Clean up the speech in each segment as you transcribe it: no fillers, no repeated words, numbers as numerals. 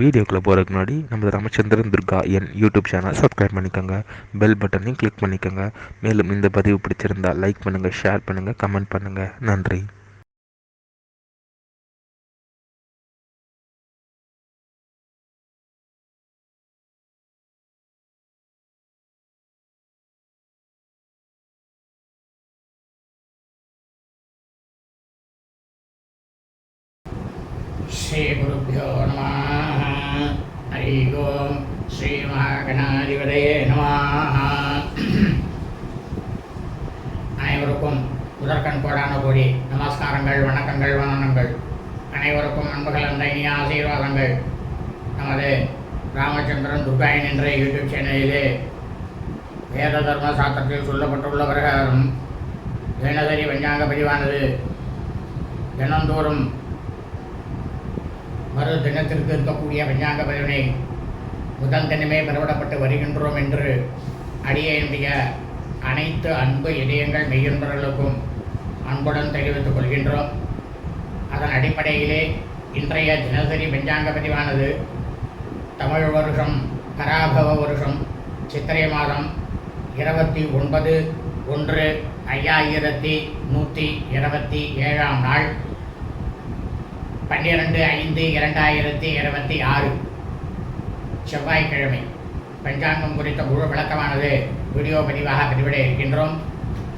வீடியோக்குள்ளே போகிறதுக்கு முன்னாடி நம்ம Ramachandran Durga YouTube channel subscribe பண்ணிக்கோங்க, பெல் பட்டனையும் கிளிக் பண்ணிக்கோங்க. மேலும் இந்த பதிவு பிடிச்சிருந்தால் லைக் பண்ணுங்கள், ஷேர் பண்ணுங்கள், கமெண்ட் பண்ணுங்கள். நன்றி. श्री गुरुभ्यो नमः. हरि ओम. श्री महागणाधिपतये नमः. அனைவருக்கும் முதற்கண் கோடான கோடி நமஸ்காரங்கள், வணக்கங்கள், வணக்கங்கள். அனைவருக்கும் அன்புகள் அந்த இனிய ஆசீர்வாதங்கள். நமது ராமச்சந்திரன் துர்காயன் என்ற யூடியூப் சேனலிலே வேத தர்ம சாஸ்திரத்தில் சொல்லப்பட்டுள்ள பிரகாரம் தினசரி பஞ்சாங்க பதிவானது தினந்தோறும் மறு தினத்திற்கு இருக்கக்கூடிய பஞ்சாங்க பதிவினை முதல் தினமே பெறவிடப்பட்டு வருகின்றோம் என்று அடியேனுடைய அனைத்து அன்பு இதயங்கள் மெய்யன்பர்களுக்கும் அன்புடன் தெரிவித்துக் கொள்கின்றோம். அதன் அடிப்படையிலே இன்றைய தினசரி பஞ்சாங்க பதிவானது தமிழ் வருஷம் பராபவ வருஷம் சித்திரை மாதம் 29/1/5127 நாள் 12/5/2026 செவ்வாய்க்கிழமை. பஞ்சாங்கம் குறித்த முழு விளக்கமானது வீடியோ பதிவாக பதிவிட இருக்கின்றோம்.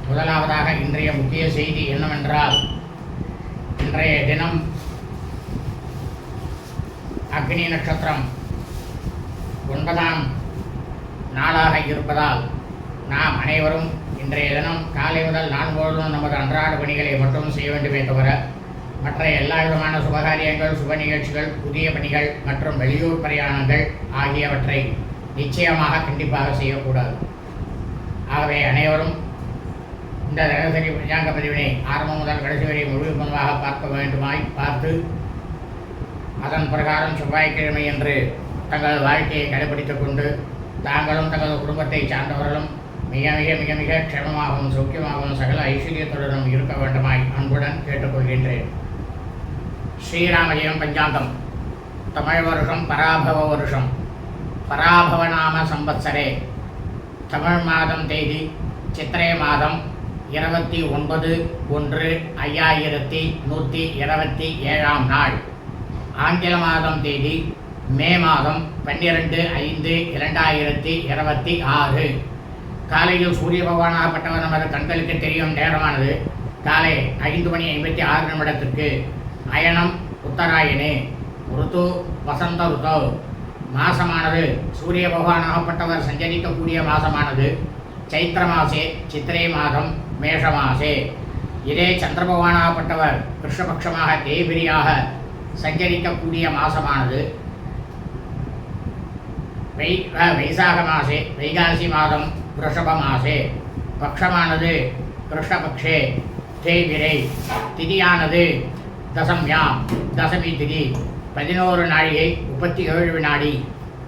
முதலாவதாக இன்றைய முக்கிய செய்தி என்னவென்றால், இன்றைய தினம் அக்னி நட்சத்திரம் 9ஆம் நாளாக இருப்பதால் நாம் அனைவரும் இன்றைய தினம் காலை முதல் நாள் முழுவதும் நமது அன்றாட பணிகளை மட்டும் செய்ய வேண்டுமே தவிர மற்ற எல்லா விதமான சுபகாரியங்கள், சுப நிகழ்ச்சிகள், புதிய பணிகள் மற்றும் வெளியூர் பிரயாணங்கள் ஆகியவற்றை நிச்சயமாக கண்டிப்பாக செய்யக்கூடாது. ஆகவே அனைவரும் இந்த தினசரி பஞ்சாங்க பதிவினை ஆரம்பம் முதல் கடைசி வரை முழுவதுமாக பார்க்க வேண்டுமாய் பார்த்து அதன் பிரகாரம் செவ்வாய்க்கிழமை என்று தங்கள் வாழ்க்கையை கடைபிடித்துக் கொண்டு தாங்களும் தங்கள் குடும்பத்தை சார்ந்தவர்களும் மிக மிக மிக மிக க்ஷேமமாகவும் சௌக்கியமாகவும் சகல ஐஸ்வர்யத்துடனும் இருக்க வேண்டுமாய் அன்புடன் கேட்டுக்கொள்கின்றேன். ஸ்ரீராமஜெயம் பஞ்சாங்கம். தமிழ் வருஷம் பராபவ வருஷம். பராபவ நாம சம்பத்சரே. தமிழ் மாதம் தேதி சித்திரை மாதம் 29/1/5127 நாள். ஆங்கில மாதம் தேதி மே மாதம் 12/5/2026. காலையில் சூரிய பகவானாகப்பட்டவர் நமது கண்களுக்கு தெரியும் நேரமானது காலை 5:56 அயனம் உத்தராயணே. ருத்து வசந்த ருத்தோ. மாசமானது சூரிய பகவானாகப்பட்டவர் சஞ்சரிக்கக்கூடிய மாசமானது சைத்திர மாசே சித்திரை மாதம் மேஷ மாசே. இதே சந்திர பகவானாகப்பட்டவர் கிருஷ்ணபக்ஷமாக தேய்பிரியாக சஞ்சரிக்கக்கூடிய மாசமானது வைசாக மாசே வைகாசி மாதம் ரிஷப மாசே. பக்ஷமானது கிருஷ்ணபக்ஷே தேய்பிரை. திதியானது தசம்யாம் தசமி திதி 11 நாழிகை 37 வினாடி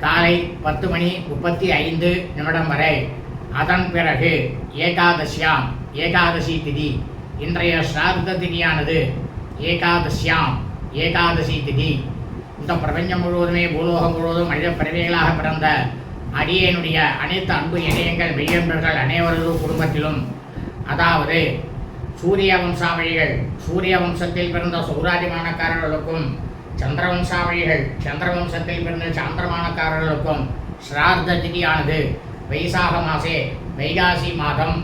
காலை 10:35 வரை. அதன் பிறகு ஏகாதசியாம் ஏகாதசி திதி. இன்றைய ஸ்ரார்த்த திதியானது ஏகாதசியாம் ஏகாதசி திதி. இந்த பிரபஞ்சம் முழுவதுமே பூலோகம் முழுவதும் மனித பிறவிகளாக பிறந்த அடியேனுடைய அனைத்து அன்பு இதயங்கள் மெய்யன்பர்கள் அனைவரது குடும்பத்திலும், அதாவது சூரிய வம்சாவழிகள் சூரிய வம்சத்தில் பிறந்த சௌராதிமானக்காரர்களுக்கும் சந்திர வம்சாவழிகள் சந்திர வம்சத்தில் பிறந்த சாந்திரமானக்காரர்களுக்கும் ஸ்ரார்த்த திதியானது வைசாக மாசே வைகாசி மாதம்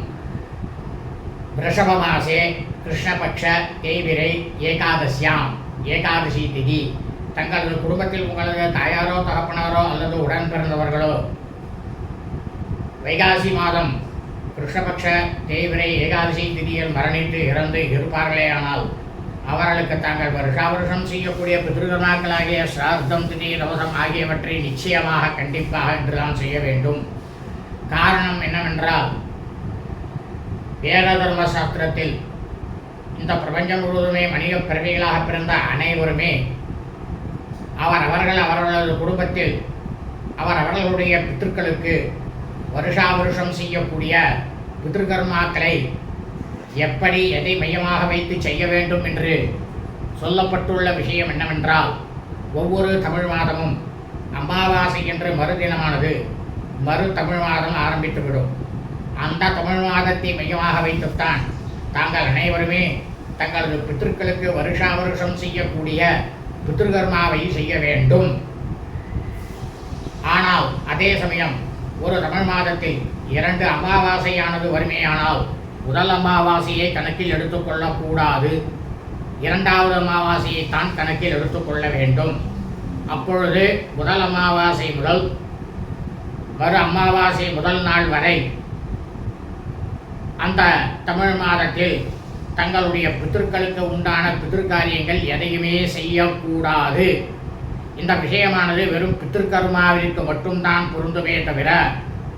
ரிஷப மாசே கிருஷ்ணபக்ஷ தேய்பிரை ஏகாதசியாம் ஏகாதசி திதி. தங்களது குடும்பத்தில் உங்களது தாயாரோ தகப்பனாரோ அல்லது உடன் பிறந்தவர்களோ வைகாசி மாதம் கிருஷ்ணபக்ஷ தேய்பிரை ஏகாதசி திதியில் மரணித்து இறந்து இருப்பார்களேயானால் அவர்களுக்கு தாங்கள் வருஷா வருஷம் செய்யக்கூடிய பித்ருகர்மாக்களாகிய ஸ்ரார்த்தம் திதி தவசம் ஆகியவற்றை நிச்சயமாக கண்டிப்பாக என்றுதான் செய்ய வேண்டும். காரணம் என்னவென்றால், வேத தர்ம சாஸ்திரத்தில் இந்த பிரபஞ்சம் முழுவதுமே மனித பிறவிகளாக பிறந்த அனைவருமே அவர்களது குடும்பத்தில் அவர்களுடைய பித்ருக்களுக்கு வருஷா வருஷம் செய்யக்கூடிய பித்ருகர்மாக்களை எப்படி எதை மையமாக வைத்து செய்ய வேண்டும் என்று சொல்லப்பட்டுள்ள விஷயம் என்னவென்றால், ஒவ்வொரு தமிழ் மாதமும் அமாவாசை என்று மறுதினமானது மறு தமிழ் மாதம் ஆரம்பித்துவிடும். அந்த தமிழ் மாதத்தை மையமாக வைத்துத்தான் தாங்கள் அனைவருமே தங்களது பித்திருக்களுக்கு வருஷா வருஷம் செய்யக்கூடிய பித்ருகர்மாவை செய்ய வேண்டும். ஆனால் அதே சமயம் ஒரு தமிழ் மாதத்தில் 2 அமாவாசையானது வறுமையானால் முதல் அமாவாசையை கணக்கில் எடுத்துக்கொள்ளக்கூடாது, 2வது அமாவாசையை தான் கணக்கில் எடுத்துக்கொள்ள வேண்டும். அப்பொழுது முதல் அமாவாசை முதல் மறு அமாவாசை முதல் நாள் வரை அந்த தமிழ் மாதத்தில் தங்களுடைய பித்திருக்களுக்கு உண்டான பித்திருக்காரியங்கள் எதையுமே செய்யக்கூடாது. இந்த விஷயமானது வெறும் பித்திருக்கர்மாவிற்கு மட்டும்தான் பொருந்துமே தவிர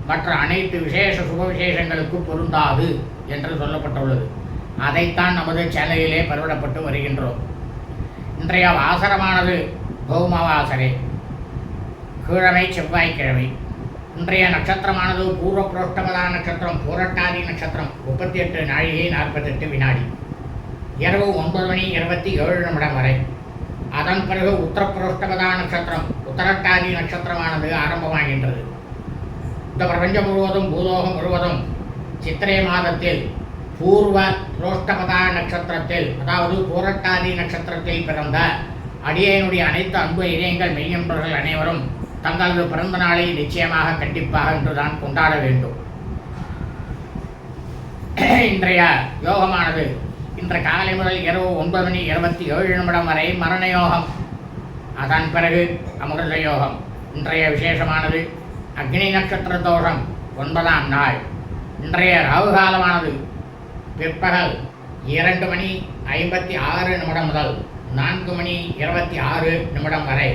மற்ற அனைத்து விசேஷ சுப விசேஷங்களுக்கும் பொருந்தாது என்று சொல்லப்பட்டுள்ளது. அதைத்தான் நமது சேனலிலே பரவிடப்பட்டு வருகின்றோம். இன்றைய வாசரமானது பௌமவாசரே, கிழமை செவ்வாய்க்கிழமை. இன்றைய நட்சத்திரமானது பூர்வ புரோஷ்டபதா நட்சத்திரம், பூரட்டாதி நட்சத்திரம், 38 நாழிகை 48 வினாடி, இரவு 9 மணி 27 நிமிடம் வரை. அதன் பிறகு உத்தரப்புரோஷ்டபதா நட்சத்திரம், உத்தரட்டாதி நட்சத்திரமானது ஆரம்பமாகின்றது. இந்த பிரபஞ்சம் முழுவதும் பூலோகம் முழுவதும் சித்திரை மாதத்தில் பூர்வ புரோஷ்டபதா நட்சத்திரத்தில், அதாவது பூரட்டாதி நட்சத்திரத்தில் பிறந்த அடியனுடைய அனைத்து அன்பு இதயங்கள் மெய்யன்பர்கள் அனைவரும் தங்களது பிறந்த நாளை நிச்சயமாக கண்டிப்பாக என்றுதான் கொண்டாட வேண்டும். இன்றைய யோகமானது இன்று காலை முதல் இரவு 9 மணி 27 நிமிடம் வரை மரண யோகம். அதன் பிறகு அமிர்த யோகம். இன்றைய விசேஷமானது அக்னி நட்சத்திர தோஷம் 9ஆம் நாள். இன்றைய ராகு காலமானது பிற்பகல் 2 மணி 56 நிமிடம் முதல் 4 மணி 26 நிமிடம் வரை.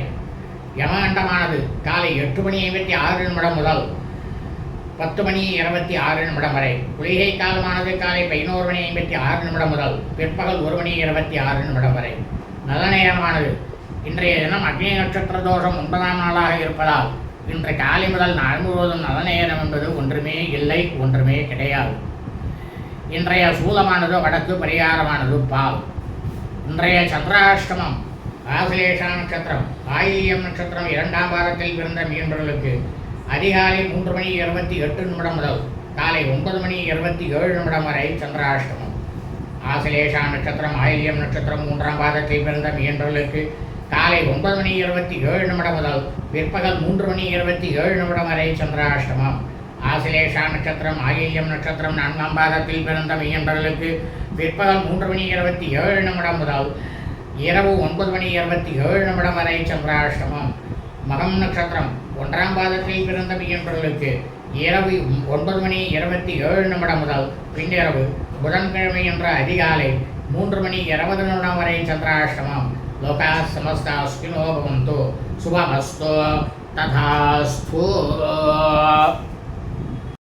யமகண்டமானது காலை 8 மணி 56 நிமிடம் முதல் 10 மணி 26 நிமிடம் வரை. குளிகை காலமானது காலை 11 மணி 56 நிமிடம் முதல் பிற்பகல் 1 மணி 26 நிமிடம் வரை. நல்ல நேரமானது இன்றைய தினம் அக்னி நட்சத்திர தோஷம் 9ஆம் நாளாக இருப்பதால் இன்று காலை முதல் நாள் முழுவதும் நல்ல நேரம் என்பது ஒன்றுமே இல்லை, ஒன்றுமே கிடையாது. இன்றைய சூலமானது வடக்கு, பரிகாரமானது பால். இன்றைய சந்திராஷ்டமம் ஆசிலேஷா நட்சத்திரம், ஆயில்யம் நட்சத்திரம் 2ஆம் பாதத்தில் பிறந்த மீன்பர்களுக்கு அதிகாலை 3 மணி 28 நிமிடம் முதல் காலை 9 மணி 27 நிமிடம் வரை சந்திராஷ்டமம். ஆசிலேஷா நட்சத்திரம், ஆயில்யம் நட்சத்திரம் 3ஆம் பாதத்தில் பிறந்த மீன்பர்களுக்கு காலை 9 மணி 27 நிமிடம் முதல் பிற்பகல் 3 மணி 27 நிமிடம் வரை சந்திராஷ்டமம். ஆசிலேஷா நட்சத்திரம், ஆயில்யம் நட்சத்திரம் 4ஆம் பாதத்தில் பிறந்த மீன்பர்களுக்கு பிற்பகல் 3 மணி 27 நிமிடம் முதல் இரவு 9 மணி 27 நிமிடம் வரை சந்திராஷ்டமம். மகம் நட்சத்திரம் 1ஆம் பாதத்தில் பிறந்த மீன்பர்களுக்கு இரவு 9 மணி 27 நிமிடம் முதல் பின்னிரவு புதன்கிழமை என்ற அதிகாலை 3 மணி 20 நிமிடம் வரை சந்திராஷ்டமம். லோகா சமஸ்தா சுகினோ பவந்து, சுபமஸ்து, ததாஸ்து.